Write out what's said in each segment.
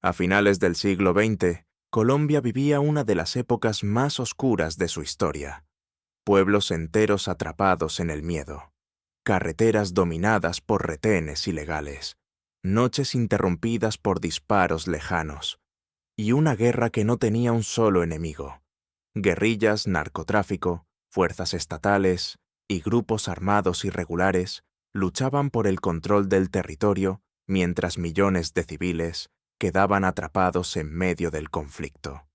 A finales del siglo XX, Colombia vivía una de las épocas más oscuras de su historia. Pueblos enteros atrapados en el miedo, carreteras dominadas por retenes ilegales, noches interrumpidas por disparos lejanos, y una guerra que no tenía un solo enemigo. Guerrillas, narcotráfico, fuerzas estatales y grupos armados irregulares luchaban por el control del territorio mientras millones de civiles quedaban atrapados en medio del conflicto.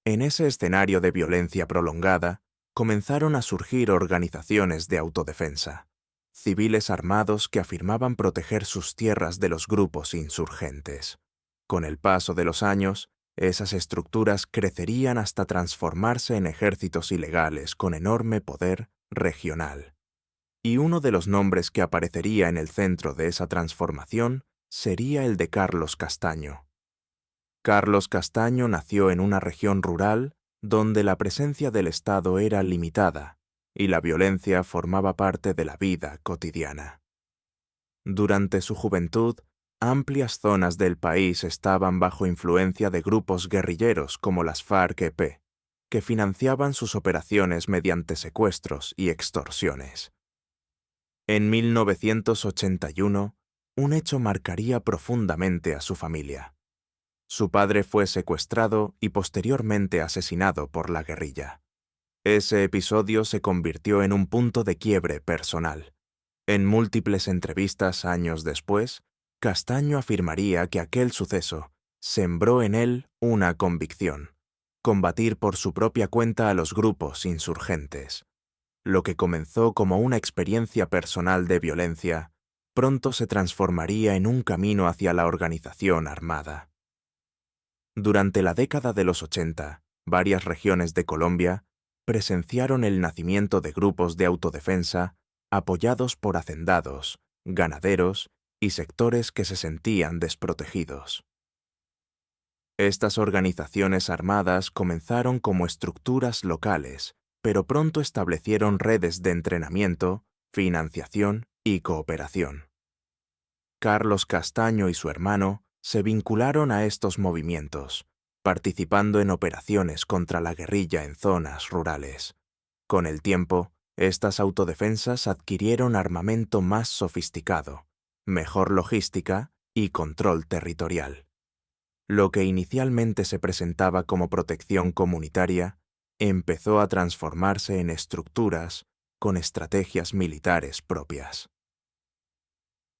En ese escenario de violencia prolongada, comenzaron a surgir organizaciones de autodefensa, civiles armados que afirmaban proteger sus tierras de los grupos insurgentes. Con el paso de los años, esas estructuras crecerían hasta transformarse en ejércitos ilegales con enorme poder regional. Y uno de los nombres que aparecería en el centro de esa transformación sería el de Carlos Castaño. Carlos Castaño nació en una región rural donde la presencia del Estado era limitada y la violencia formaba parte de la vida cotidiana. Durante su juventud, amplias zonas del país estaban bajo influencia de grupos guerrilleros como las FARC-EP, que financiaban sus operaciones mediante secuestros y extorsiones. En 1981, un hecho marcaría profundamente a su familia. Su padre fue secuestrado y posteriormente asesinado por la guerrilla. Ese episodio se convirtió en un punto de quiebre personal. En múltiples entrevistas años después, Castaño afirmaría que aquel suceso sembró en él una convicción: combatir por su propia cuenta a los grupos insurgentes. Lo que comenzó como una experiencia personal de violencia, pronto se transformaría en un camino hacia la organización armada. Durante la década de los 80, varias regiones de Colombia presenciaron el nacimiento de grupos de autodefensa apoyados por hacendados, ganaderos y sectores que se sentían desprotegidos. Estas organizaciones armadas comenzaron como estructuras locales, pero pronto establecieron redes de entrenamiento, financiación y cooperación. Carlos Castaño y su hermano se vincularon a estos movimientos, participando en operaciones contra la guerrilla en zonas rurales. Con el tiempo, estas autodefensas adquirieron armamento más sofisticado, mejor logística y control territorial. Lo que inicialmente se presentaba como protección comunitaria empezó a transformarse en estructuras con estrategias militares propias.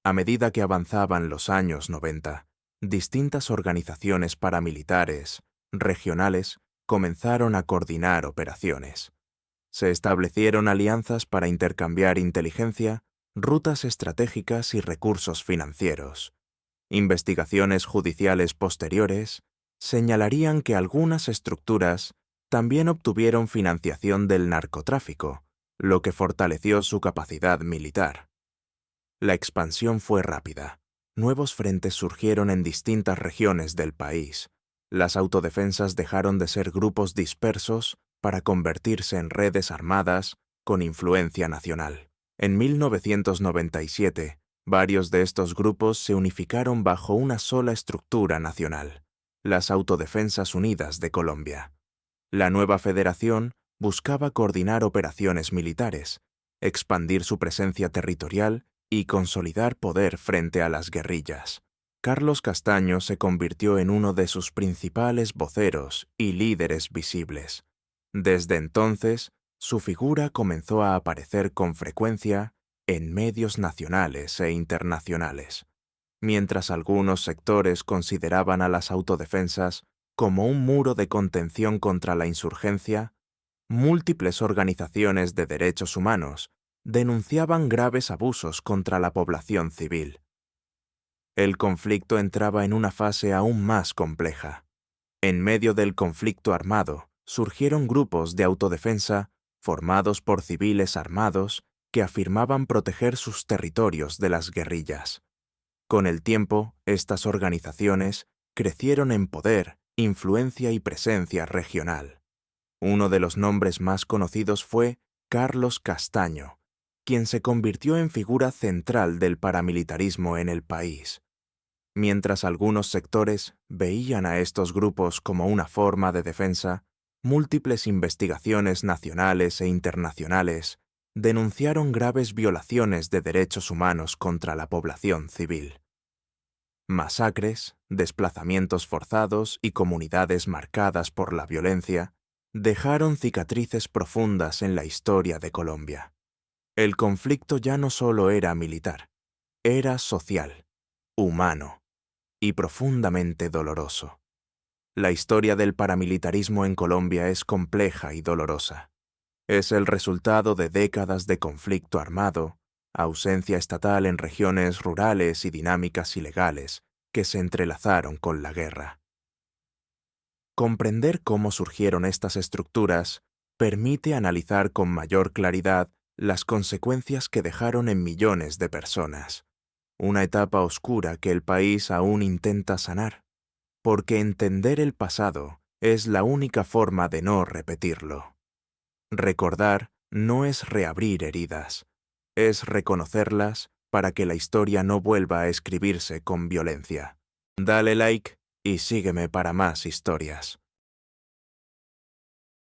A medida que avanzaban los años 90, distintas organizaciones paramilitares, regionales, comenzaron a coordinar operaciones. Se establecieron alianzas para intercambiar inteligencia, rutas estratégicas y recursos financieros. Investigaciones judiciales posteriores señalarían que algunas estructuras también obtuvieron financiación del narcotráfico, lo que fortaleció su capacidad militar. La expansión fue rápida. Nuevos frentes surgieron en distintas regiones del país. Las autodefensas dejaron de ser grupos dispersos para convertirse en redes armadas con influencia nacional. En 1997, varios de estos grupos se unificaron bajo una sola estructura nacional: las Autodefensas Unidas de Colombia. La nueva federación buscaba coordinar operaciones militares, expandir su presencia territorial y consolidar poder frente a las guerrillas. Carlos Castaño se convirtió en uno de sus principales voceros y líderes visibles. Desde entonces, su figura comenzó a aparecer con frecuencia en medios nacionales e internacionales. Mientras algunos sectores consideraban a las autodefensas como un muro de contención contra la insurgencia, múltiples organizaciones de derechos humanos denunciaban graves abusos contra la población civil. El conflicto entraba en una fase aún más compleja. En medio del conflicto armado, surgieron grupos de autodefensa formados por civiles armados que afirmaban proteger sus territorios de las guerrillas. Con el tiempo, estas organizaciones crecieron en poder, influencia y presencia regional. Uno de los nombres más conocidos fue Carlos Castaño, quien se convirtió en figura central del paramilitarismo en el país. Mientras algunos sectores veían a estos grupos como una forma de defensa, múltiples investigaciones nacionales e internacionales denunciaron graves violaciones de derechos humanos contra la población civil. Masacres, desplazamientos forzados y comunidades marcadas por la violencia dejaron cicatrices profundas en la historia de Colombia. El conflicto ya no solo era militar, era social, humano y profundamente doloroso. La historia del paramilitarismo en Colombia es compleja y dolorosa. Es el resultado de décadas de conflicto armado, ausencia estatal en regiones rurales y dinámicas ilegales que se entrelazaron con la guerra. Comprender cómo surgieron estas estructuras permite analizar con mayor claridad las consecuencias que dejaron en millones de personas, una etapa oscura que el país aún intenta sanar, porque entender el pasado es la única forma de no repetirlo. Recordar no es reabrir heridas, es reconocerlas para que la historia no vuelva a escribirse con violencia. Dale like y sígueme para más historias.